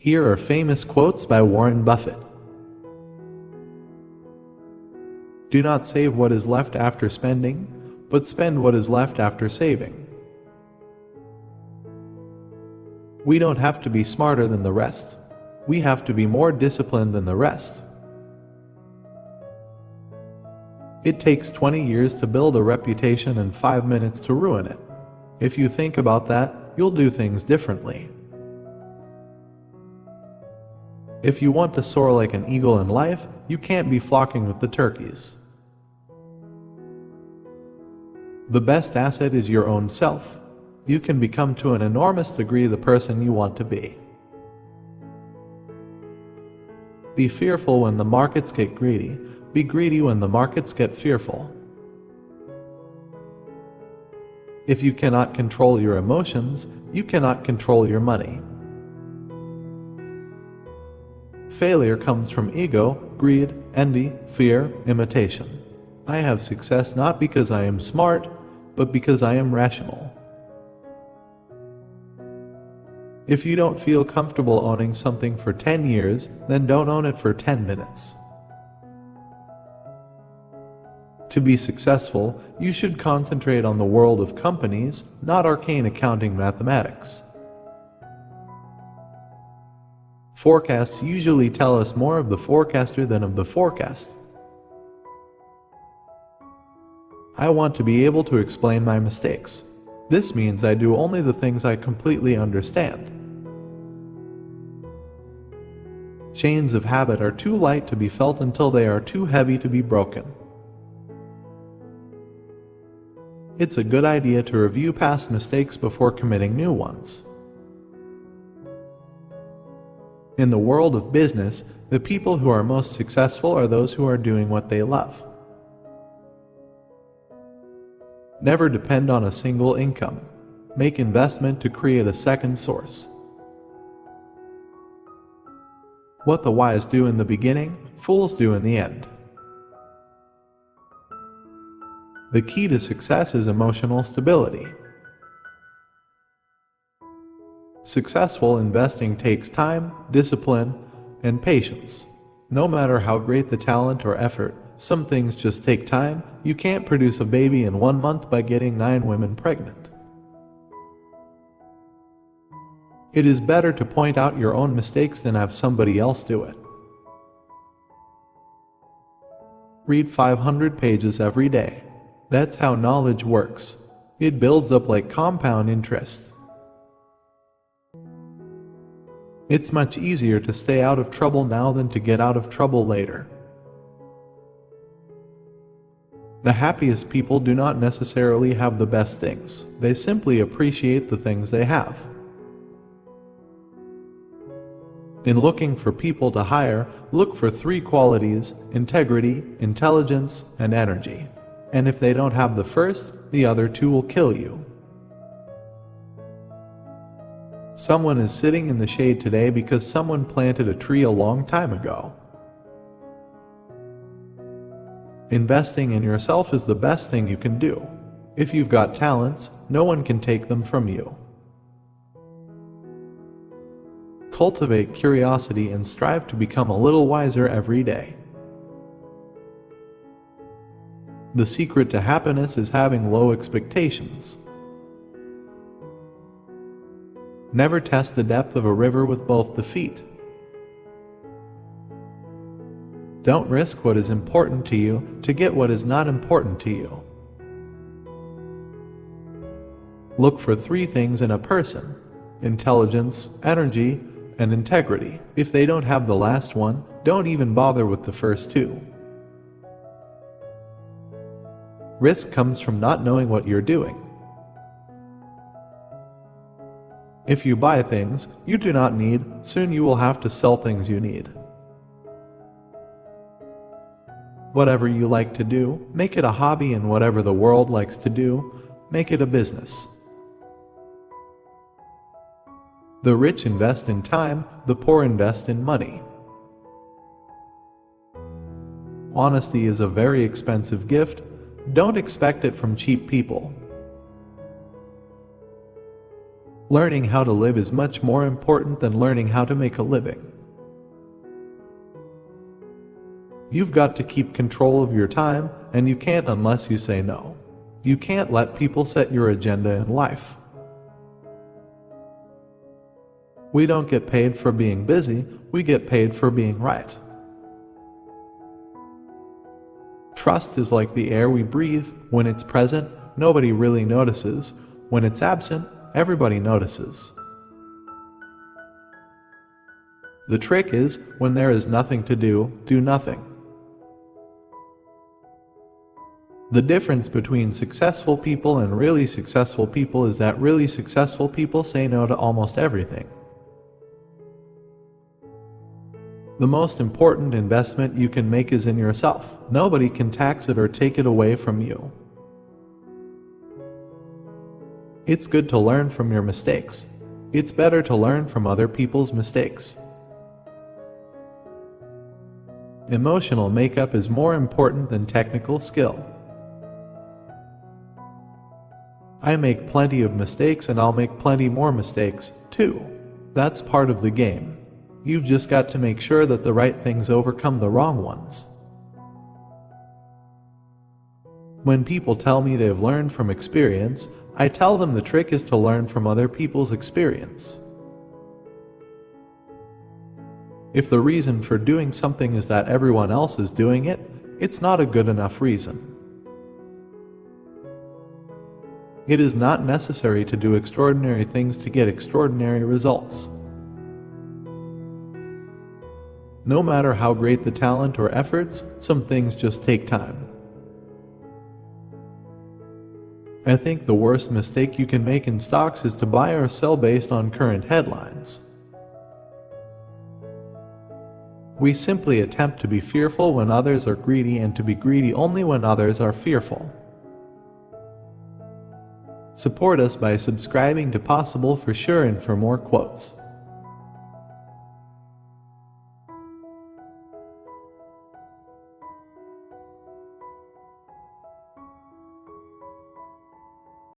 Here are famous quotes by Warren Buffett. Do not save what is left after spending, but spend what is left after saving. We don't have to be smarter than the rest. We have to be more disciplined than the rest. It takes 20 years to build a reputation and 5 minutes to ruin it. If you think about that, you'll do things differently. If you want to soar like an eagle in life, you can't be flocking with the turkeys. The best asset is your own self. You can become to an enormous degree the person you want to be. Be fearful when the markets get greedy. Be greedy when the markets get fearful. If you cannot control your emotions, you cannot control your money. Failure comes from ego, greed, envy, fear, imitation. I have success not because I am smart, but because I am rational. If you don't feel comfortable owning something for 10 years, then don't own it for 10 minutes. To be successful, you should concentrate on the world of companies, not arcane accounting mathematics. Forecasts usually tell us more of the forecaster than of the forecast. I want to be able to explain my mistakes. This means I do only the things I completely understand. Chains of habit are too light to be felt until they are too heavy to be broken. It's a good idea to review past mistakes before committing new ones. In the world of business, the people who are most successful are those who are doing what they love. Never depend on a single income. Make investment to create a second source. What the wise do in the beginning, fools do in the end. The key to success is emotional stability. Successful investing takes time, discipline, and patience. No matter how great the talent or effort, some things just take time. You can't produce a baby in 1 month by getting 9 women pregnant. It is better to point out your own mistakes than have somebody else do it. Read 500 pages every day. That's how knowledge works. It builds up like compound interest. It's much easier to stay out of trouble now than to get out of trouble later. The happiest people do not necessarily have the best things. They simply appreciate the things they have. In looking for people to hire, look for 3 qualities: integrity, intelligence, and energy. And if they don't have the first, the other 2 will kill you. Someone is sitting in the shade today because someone planted a tree a long time ago. Investing in yourself is the best thing you can do. If you've got talents, no one can take them from you. Cultivate curiosity and strive to become a little wiser every day. The secret to happiness is having low expectations. Never test the depth of a river with both the feet. Don't risk what is important to you to get what is not important to you. Look for 3 things in a person: intelligence, energy, and integrity. If they don't have the last one, don't even bother with the first 2. Risk comes from not knowing what you're doing. If you buy things you do not need, soon you will have to sell things you need. Whatever you like to do, make it a hobby, and whatever the world likes to do, make it a business. The rich invest in time, the poor invest in money. Honesty is a very expensive gift. Don't expect it from cheap people. Learning how to live is much more important than learning how to make a living. You've got to keep control of your time, and you can't unless you say no. You can't let people set your agenda in life. We don't get paid for being busy, we get paid for being right. Trust is like the air we breathe. When it's present, nobody really notices. When it's absent, everybody notices. The trick is, when there is nothing to do, do nothing. The difference between successful people and really successful people is that really successful people say no to almost everything. The most important investment you can make is in yourself. Nobody can tax it or take it away from you. It's good to learn from your mistakes. It's better to learn from other people's mistakes. Emotional makeup is more important than technical skill. I make plenty of mistakes and I'll make plenty more mistakes, too. That's part of the game. You've just got to make sure that the right things overcome the wrong ones. When people tell me they've learned from experience, I tell them the trick is to learn from other people's experience. If the reason for doing something is that everyone else is doing it, it's not a good enough reason. It is not necessary to do extraordinary things to get extraordinary results. No matter how great the talent or efforts, some things just take time. I think the worst mistake you can make in stocks is to buy or sell based on current headlines. We simply attempt to be fearful when others are greedy and to be greedy only when others are fearful. Support us by subscribing to Possible for Sure and for more quotes.